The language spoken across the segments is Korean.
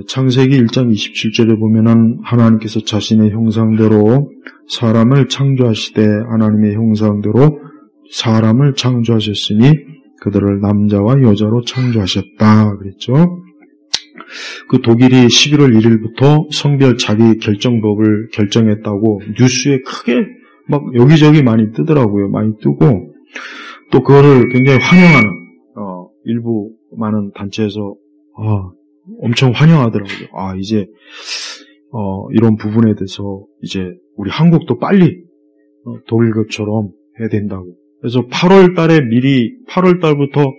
창세기 1장 27절에 보면은 하나님께서 자신의 형상대로 사람을 창조하시되 하나님의 형상대로 사람을 창조하셨으니 그들을 남자와 여자로 창조하셨다 그랬죠. 그 독일이 11월 1일부터 성별 자기 결정법을 결정했다고 뉴스에 크게 막 여기저기 많이 뜨더라고요. 많이 뜨고 또 그거를 굉장히 환영하는 일부 많은 단체에서 엄청 환영하더라고요. 이제 이런 부분에 대해서 이제 우리 한국도 빨리 독일 것처럼 해야 된다고. 그래서 8월 달부터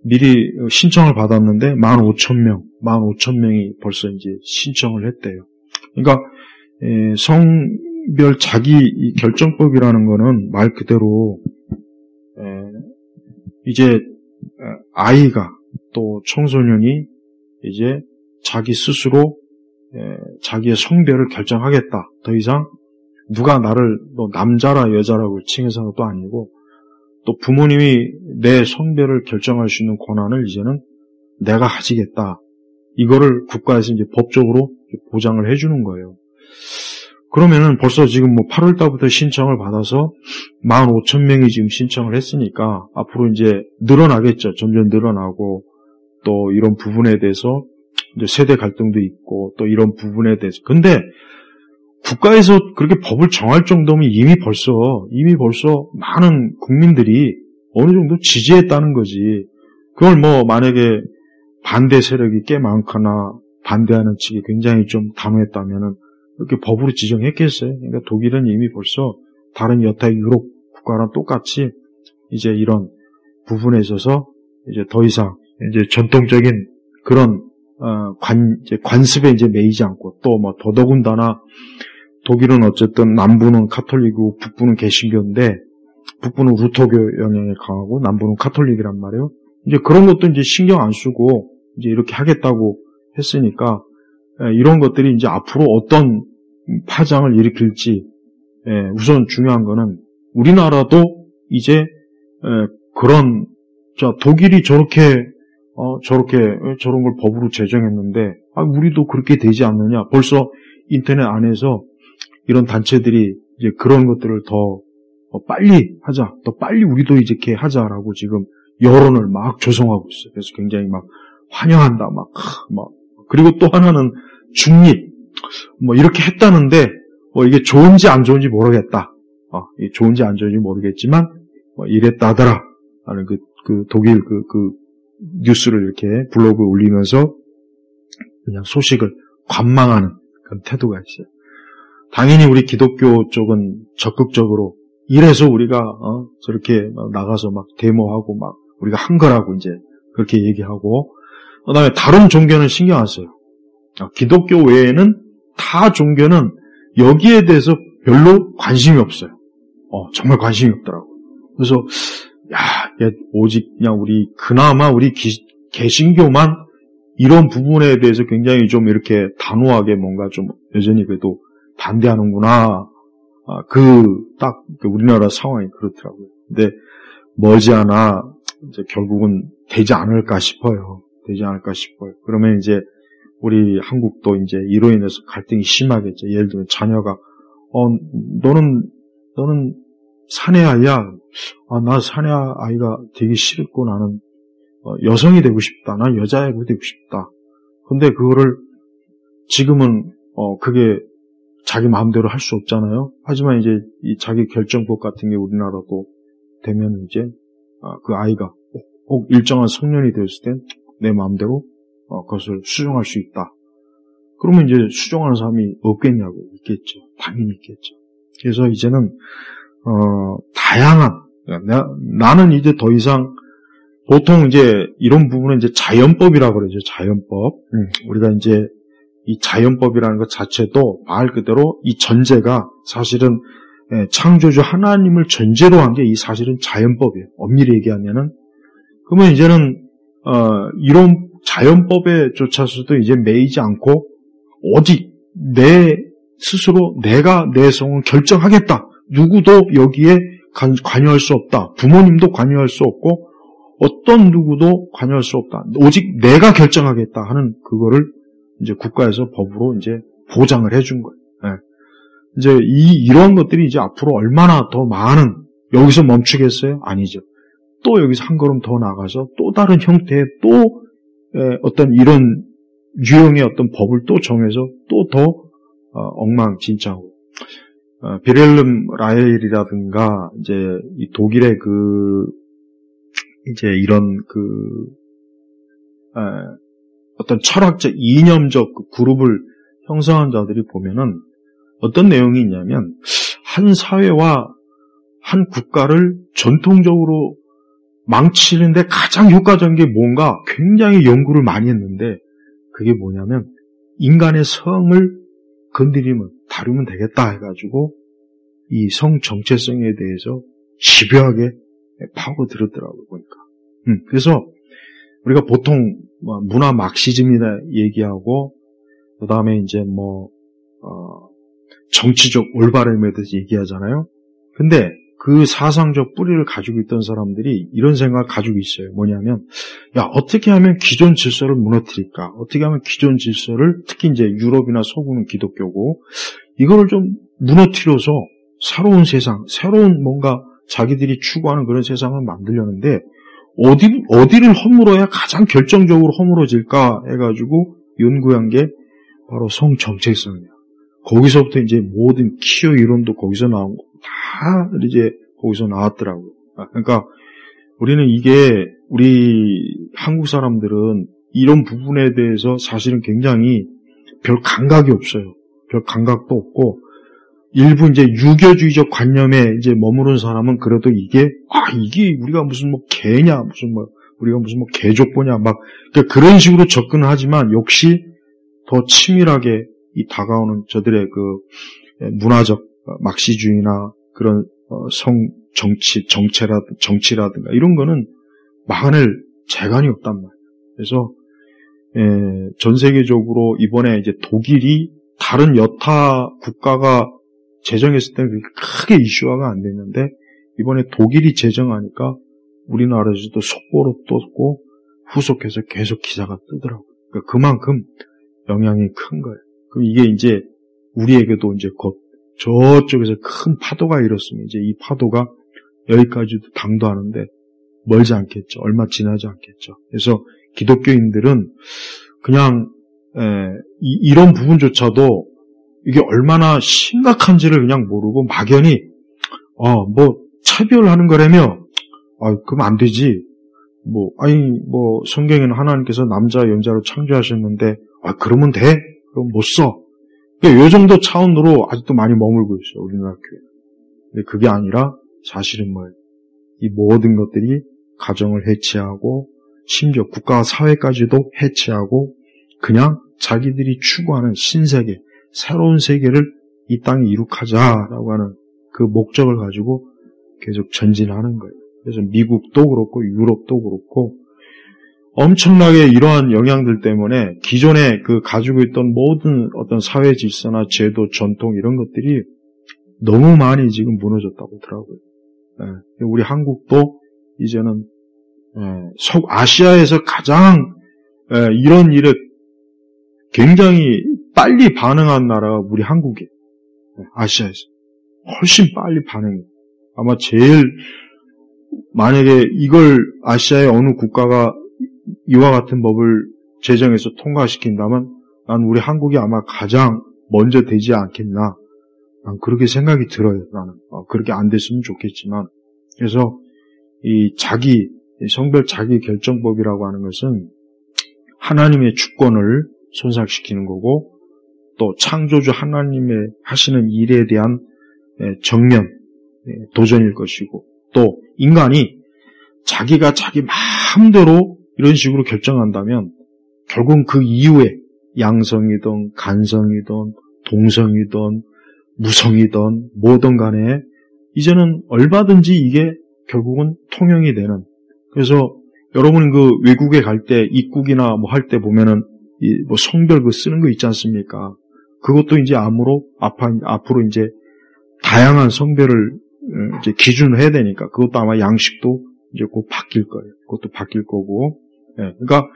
미리 신청을 받았는데 15,000명이 벌써 이제 신청을 했대요. 그러니까 성별 자기 결정법이라는 거는 말 그대로 이제 아이가 또 청소년이 이제 자기 스스로 자기의 성별을 결정하겠다. 더 이상 누가 나를 너 남자라 여자라고 칭해서는 또 아니고 또 부모님이 내 성별을 결정할 수 있는 권한을 이제는 내가 가지겠다. 이거를 국가에서 이제 법적으로 보장을 해주는 거예요. 그러면은 벌써 지금 8월 달부터 신청을 받아서 15,000명이 지금 신청을 했으니까 앞으로 이제 늘어나겠죠. 점점 늘어나고 또 이런 부분에 대해서 이제 세대 갈등도 있고 또 이런 부분에 대해서 근데 국가에서 그렇게 법을 정할 정도면 이미 벌써 많은 국민들이 어느 정도 지지했다는 거지. 그걸 만약에 반대 세력이 꽤 많거나 반대하는 측이 굉장히 좀 단호했다면은 이렇게 법으로 지정했겠어요. 그러니까 독일은 이미 벌써 다른 여타 유럽 국가랑 똑같이 이제 이런 부분에 있어서 이제 더 이상 이제 전통적인 그런 관습에 이제 매이지 않고 또 더더군다나 독일은 어쨌든 남부는 카톨릭이고 북부는 개신교인데 북부는 루터교 영향이 강하고 남부는 카톨릭이란 말이에요. 이제 그런 것도 이제 신경 안 쓰고 이제 이렇게 하겠다고 했으니까 이런 것들이 이제 앞으로 어떤 파장을 일으킬지 우선 중요한 거는 우리나라도 이제 그런 독일이 저런 걸 법으로 제정했는데 우리도 그렇게 되지 않느냐. 벌써 인터넷 안에서 이런 단체들이 이제 그런 것들을 더 빨리 하자, 더 빨리 우리도 이렇게 하자라고 지금 여론을 막 조성하고 있어요. 그래서 굉장히 막 환영한다, 그리고 또 하나는 중립, 이렇게 했다는데 이게 좋은지 안 좋은지 모르겠다. 이게 좋은지 안 좋은지 모르겠지만 이랬다더라 하는 그 독일 그 뉴스를 이렇게 블로그에 올리면서 그냥 소식을 관망하는 그런 태도가 있어요. 당연히 우리 기독교 쪽은 적극적으로 이래서 우리가 저렇게 나가서 막 데모하고 막 우리가 한 거라고 이제 그렇게 얘기하고 그다음에 다른 종교는 신경 안 써요. 기독교 외에는 다 종교는 여기에 대해서 별로 관심이 없어요. 정말 관심이 없더라고. 그래서 오직 그냥 그나마 우리 개신교만 이런 부분에 대해서 굉장히 좀 이렇게 단호하게 뭔가 좀 여전히 그래도 반대하는구나. 딱 우리나라 상황이 그렇더라고요. 근데 머지않아 이제 결국은 되지 않을까 싶어요. 그러면 이제 우리 한국도 이제 이로 인해서 갈등이 심하겠죠. 예를 들면 자녀가 너는 사내 아이야. 나 사내 아이가 되기 싫고 나는 여성이 되고 싶다. 난 여자애가 되고 싶다. 근데 그거를 지금은 그게 자기 마음대로 할 수 없잖아요. 하지만 이제 이 자기 결정법 같은 게 우리나라도 되면 이제 그 아이가 꼭 일정한 성년이 되었을 땐 내 마음대로 그것을 수정할 수 있다. 그러면 이제 수정하는 사람이 없겠냐고. 있겠죠. 당연히 있겠죠. 그래서 이제는 다양한 나는 이제 더 이상 보통 이제 이런 부분은 이제 자연법이라고 그러죠. 자연법. 우리가 이제 이 자연법이라는 것 자체도 말 그대로 이 전제가 사실은 창조주 하나님을 전제로 한 게 이 사실은 자연법이에요. 엄밀히 얘기하면은. 그러면 이제는 이런 자연법에 조차서도 이제 매이지 않고 오직 내 스스로 내가 내 성을 결정하겠다. 누구도 여기에 관여할 수 없다. 부모님도 관여할 수 없고 어떤 누구도 관여할 수 없다. 오직 내가 결정하겠다 하는 그거를 이제 국가에서 법으로 이제 보장을 해준 거예요. 예. 이제 이런 것들이 이제 앞으로 얼마나 더 많은, 여기서 멈추겠어요? 아니죠. 또 여기서 한 걸음 더 나가서 또 다른 형태의 또 어떤 이런 유형의 어떤 법을 또 정해서 또 더 엉망진창으로. 비렐름 라헬이라든가 이제 이 독일의 이제 이런 어떤 철학적 이념적 그룹을 형성한 자들이 보면은 어떤 내용이 있냐면, 한 사회와 한 국가를 전통적으로 망치는데 가장 효과적인 게 뭔가 굉장히 연구를 많이 했는데, 그게 뭐냐면 인간의 성을 건드리면 다루면 되겠다 해가지고 이 성 정체성에 대해서 집요하게 파고들었더라고요, 보니까. 그래서 우리가 보통 문화 막시즘이라 얘기하고, 그 다음에 이제 정치적 올바름에 대해서 얘기하잖아요. 근데 그 사상적 뿌리를 가지고 있던 사람들이 이런 생각을 가지고 있어요. 뭐냐면, 야, 어떻게 하면 기존 질서를 무너뜨릴까? 어떻게 하면 기존 질서를, 특히 이제 유럽이나 서구는 기독교고, 이거를 좀 무너뜨려서 새로운 세상, 새로운 뭔가 자기들이 추구하는 그런 세상을 만들려는데, 어디를 허물어야 가장 결정적으로 허물어질까 해가지고 연구한 게 바로 성 정체성이에요. 거기서부터 이제 모든 키어 이론도 거기서 나온 거 다 이제 거기서 나왔더라고요. 그러니까 우리는 우리 한국 사람들은 이런 부분에 대해서 사실은 굉장히 별 감각이 없어요. 별 감각도 없고, 일부 이제 유교주의적 관념에 이제 머무른 사람은 그래도 이게 우리가 무슨 개냐, 우리가 무슨 개족보냐, 그런 식으로 접근을 하지만, 역시 더 치밀하게 이 다가오는 저들의 문화적 막시주의나 그런 정치라든가 이런 거는 막아낼 재간이 없단 말이에요. 그래서 전 세계적으로 이번에 이제 독일이 다른 여타 국가가 제정했을 때는 크게 이슈화가 안 됐는데, 이번에 독일이 제정하니까 우리나라에서도 속보로 떴고 후속해서 계속 기사가 뜨더라고요. 그러니까 그만큼 영향이 큰 거예요. 그럼 이게 이제 우리에게도 이제 곧 저쪽에서 큰 파도가 일었으면 이제 이 파도가 여기까지도 당도하는데 멀지 않겠죠. 얼마 지나지 않겠죠. 그래서 기독교인들은 그냥 이런 부분조차도 이게 얼마나 심각한지를 그냥 모르고 막연히 차별하는 거라며 그럼 안 되지. 성경에는 하나님께서 남자 여자로 창조하셨는데 그러면 돼? 그럼 못 써. 이 정도 차원으로 아직도 많이 머물고 있어요, 우리나라 교회. 근데 그게 아니라 사실은 뭐예요? 이 모든 것들이 가정을 해체하고 심지어 국가와 사회까지도 해체하고 그냥 자기들이 추구하는 신세계, 새로운 세계를 이 땅에 이룩하자라고 하는 그 목적을 가지고 계속 전진하는 거예요. 그래서 미국도 그렇고 유럽도 그렇고 엄청나게 이러한 영향들 때문에 기존에 가지고 있던 모든 어떤 사회 질서나 제도, 전통 이런 것들이 너무 많이 지금 무너졌다고 하더라고요. 우리 한국도 이제는 아시아에서 가장 이런 일에 굉장히 빨리 반응한 나라가 우리 한국이에요. 아시아에서 훨씬 빨리 반응해요. 아마 만약에 이걸 아시아의 어느 국가가 이와 같은 법을 제정해서 통과시킨다면 난 우리 한국이 아마 가장 먼저 되지 않겠나. 난 그렇게 생각이 들어요. 나는 그렇게 안 됐으면 좋겠지만. 그래서 이 성별 자기 결정법이라고 하는 것은 하나님의 주권을 손상시키는 거고, 또 창조주 하나님의 하시는 일에 대한 정면 도전일 것이고, 또 인간이 자기가 자기 마음대로 이런 식으로 결정한다면 결국은 그 이후에 양성이든 간성이든 동성이든 무성이든 뭐든 간에 이제는 얼마든지 이게 결국은 통용이 되는. 그래서 여러분 외국에 갈 때 입국이나 할 때 보면은 성별 쓰는 거 있지 않습니까? 그것도 이제 앞으로 이제 다양한 성별을 이제 기준을 해야 되니까 그것도 아마 양식도 이제 곧 바뀔 거예요. 그것도 바뀔 거고. 그러니까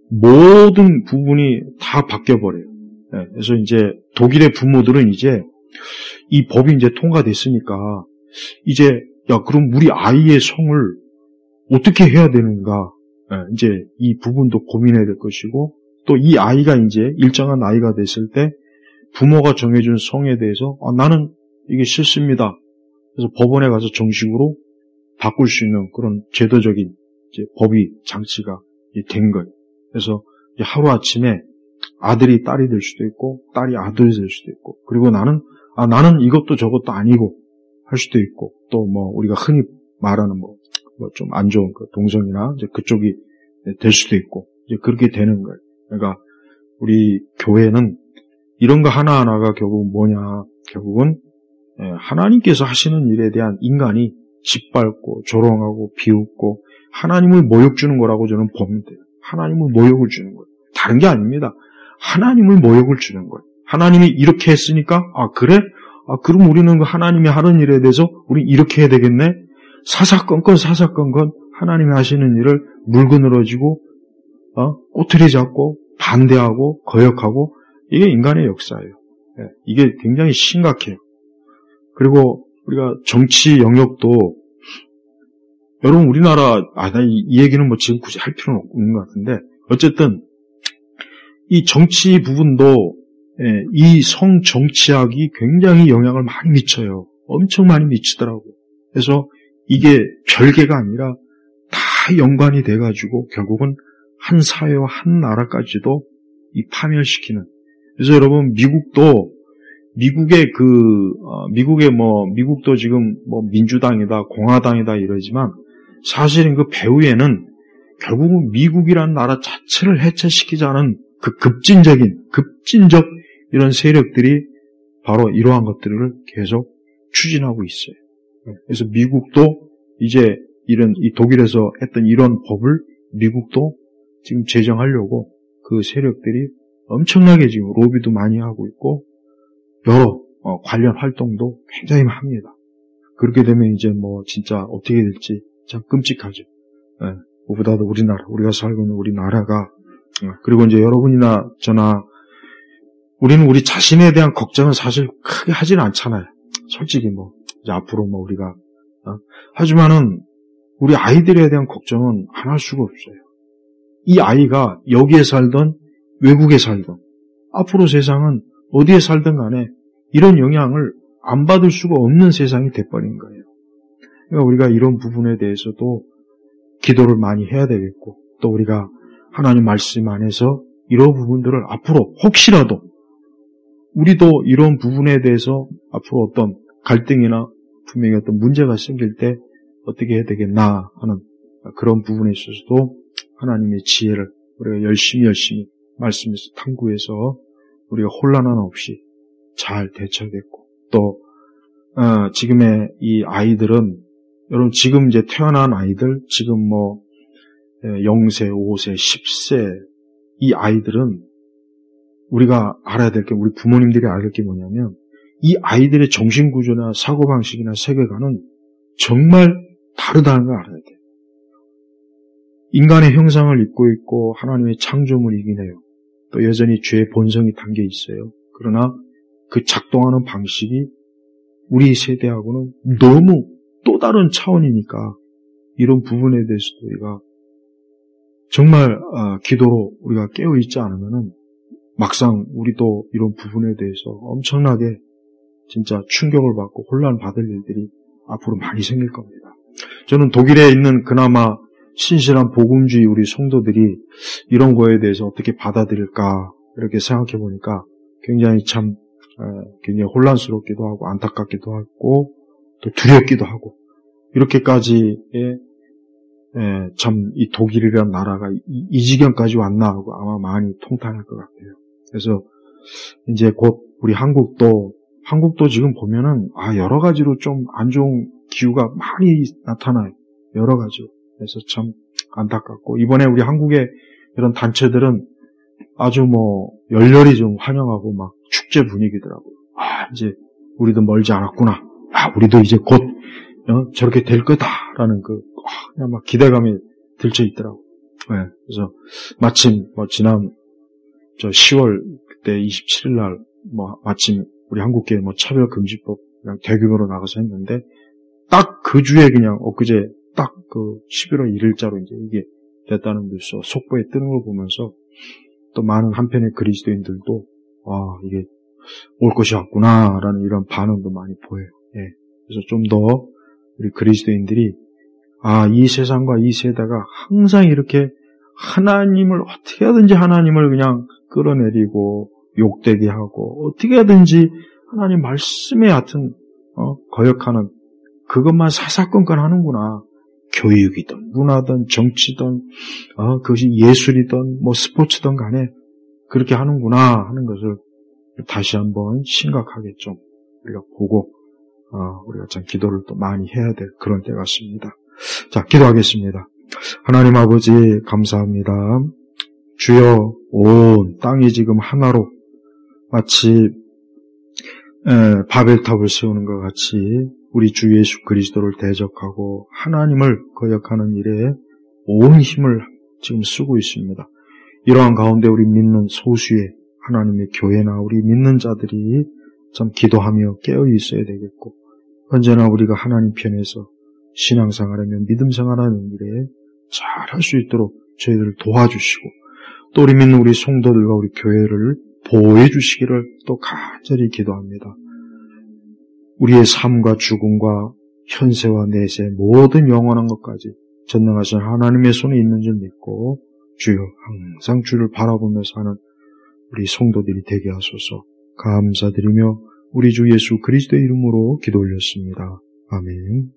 모든 부분이 다 바뀌어버려요. 네, 그래서 이제 독일의 부모들은 이제 이 법이 이제 통과됐으니까 이제 야 그럼 우리 아이의 성을 어떻게 해야 되는가? 네, 이제 이 부분도 고민해야 될 것이고 또 이 아이가 이제 일정한 나이가 됐을 때 부모가 정해준 성에 대해서 나는 이게 싫습니다. 그래서 법원에 가서 정식으로 바꿀 수 있는 그런 제도적인 이제 법이 장치가 된 거예요. 그래서 하루아침에 아들이 딸이 될 수도 있고 딸이 아들이 될 수도 있고 그리고 나는 이것도 저것도 아니고 할 수도 있고 또 뭐 우리가 흔히 말하는 뭐 좀 안 좋은 그 동성이나 이제 그쪽이 될 수도 있고 이제 그렇게 되는 거예요. 그러니까 우리 교회는 이런 거 하나하나가 결국 뭐냐? 결국은 하나님께서 하시는 일에 대한 인간이 짓밟고 조롱하고 비웃고 하나님을 모욕 주는 거라고 저는 보면 돼요. 하나님을 모욕을 주는 거예요. 다른 게 아닙니다. 하나님을 모욕을 주는 거예요. 하나님이 이렇게 했으니까 그래? 그럼 우리는 하나님이 하는 일에 대해서 우리 이렇게 해야 되겠네? 사사건건 하나님이 하시는 일을 물그늘어지고 꼬투리 잡고 반대하고 거역하고 이게 인간의 역사예요. 이게 굉장히 심각해요. 그리고 우리가 정치 영역도 여러분 우리나라 이 얘기는 뭐 지금 굳이 할 필요는 없는 것 같은데 어쨌든 이 정치 부분도 이 성정치학이 굉장히 영향을 많이 미쳐요. 엄청 많이 미치더라고요. 그래서 이게 별개가 아니라 다 연관이 돼가지고 결국은 한 사회와 한 나라까지도 이 파멸시키는. 그래서 여러분 미국도 지금 뭐 민주당이다, 공화당이다 이러지만 사실은 그 배후에는 결국은 미국이라는 나라 자체를 해체시키자는 그 급진적 이런 세력들이 바로 이러한 것들을 계속 추진하고 있어요. 그래서 미국도 이제 이 독일에서 했던 이런 법을 미국도 지금 제정하려고 그 세력들이 엄청나게 지금 로비도 많이 하고 있고 여러 관련 활동도 굉장히 합니다. 그렇게 되면 이제 뭐 진짜 어떻게 될지 참 끔찍하죠. 무엇보다도 우리가 살고 있는 우리나라가 그리고 이제 여러분이나 저나 우리는 우리 자신에 대한 걱정은 사실 크게 하지는 않잖아요. 솔직히 뭐 이제 앞으로 뭐 우리가 하지만은 우리 아이들에 대한 걱정은 안 할 수가 없어요. 이 아이가 여기에 살던 외국에 살던 앞으로 세상은 어디에 살든 간에 이런 영향을 안 받을 수가 없는 세상이 돼버린 거예요. 그러니까 우리가 이런 부분에 대해서도 기도를 많이 해야 되겠고 또 우리가 하나님 말씀 안에서 이런 부분들을 앞으로 혹시라도 우리도 이런 부분에 대해서 앞으로 어떤 갈등이나 분명히 어떤 문제가 생길 때 어떻게 해야 되겠나 하는 그런 부분에 있어서도 하나님의 지혜를 우리가 열심히 말씀에서 탐구해서 우리가 혼란 하나 없이 잘 대처하겠고 또 지금의 이 아이들은 여러분 지금 이제 태어난 아이들 지금 뭐 0세, 5세, 10세 이 아이들은 우리가 알아야 될 게 우리 부모님들이 알아야 될 게 뭐냐면 이 아이들의 정신구조나 사고방식이나 세계관은 정말 다르다는 걸 알아야 돼요. 인간의 형상을 입고 있고 하나님의 창조물을 이기네요. 또 여전히 죄의 본성이 담겨 있어요. 그러나 그 작동하는 방식이 우리 세대하고는 너무 또 다른 차원이니까 이런 부분에 대해서도 우리가 정말 기도로 우리가 깨어있지 않으면은 막상 우리도 이런 부분에 대해서 엄청나게 진짜 충격을 받고 혼란 받을 일들이 앞으로 많이 생길 겁니다. 저는 독일에 있는 그나마 신실한 복음주의 우리 성도들이 이런 거에 대해서 어떻게 받아들일까 이렇게 생각해 보니까 굉장히 굉장히 혼란스럽기도 하고 안타깝기도 하고 또 두렵기도 하고 이렇게까지의 참 이 독일이라는 나라가 이 지경까지 왔나 하고 아마 많이 통탄할 것 같아요. 그래서 이제 곧 우리 한국도 지금 보면은 여러 가지로 좀 안 좋은 기후가 많이 나타나요. 여러 가지로. 그래서 참 안타깝고 이번에 우리 한국의 이런 단체들은 아주 뭐 열렬히 좀 환영하고 막 축제 분위기더라고요. 이제 우리도 멀지 않았구나. 우리도 이제 곧 저렇게 될 거다라는 그냥 막 기대감이 들쳐 있더라고요. 네, 그래서 마침 지난 10월 그때 27일 날 마침 우리 한국교회 차별금지법 그냥 대규모로 나가서 했는데 딱 그 주에 그냥 엊그제 딱 그 11월 1일자로 이제 이게 됐다는 뉴스 속보에 뜨는 걸 보면서 또 많은 한편의 그리스도인들도 이게 올 것이 왔구나라는 이런 반응도 많이 보여요. 예. 그래서 좀 더 우리 그리스도인들이 이 세상과 이 세대가 항상 이렇게 하나님을 어떻게 하든지 하나님을 그냥 끌어내리고 욕되게 하고 어떻게 하든지 하나님 말씀에 하여튼 거역하는 그것만 사사건건 하는구나. 교육이든 문화든 정치든 그것이 예술이든 스포츠든 간에 그렇게 하는구나 하는 것을 다시 한번 심각하게 좀 우리가 보고 우리가 참 기도를 또 많이 해야 될 그런 때 같습니다. 자, 기도하겠습니다. 하나님 아버지 감사합니다. 주여 온 땅이 지금 하나로 마치 바벨탑을 세우는 것 같이 우리 주 예수 그리스도를 대적하고 하나님을 거역하는 일에 온 힘을 지금 쓰고 있습니다. 이러한 가운데 우리 믿는 소수의 하나님의 교회나 우리 믿는 자들이 참 기도하며 깨어 있어야 되겠고 언제나 우리가 하나님 편에서 신앙생활하며 믿음생활하는 일에 잘 할 수 있도록 저희들을 도와주시고 또 우리 믿는 우리 성도들과 우리 교회를 보호해 주시기를 또 간절히 기도합니다. 우리의 삶과 죽음과 현세와 내세 모든 영원한 것까지 전능하신 하나님의 손에 있는 줄 믿고 주여 항상 주를 바라보며 사는 우리 성도들이 되게 하소서. 감사드리며 우리 주 예수 그리스도의 이름으로 기도 올렸습니다. 아멘.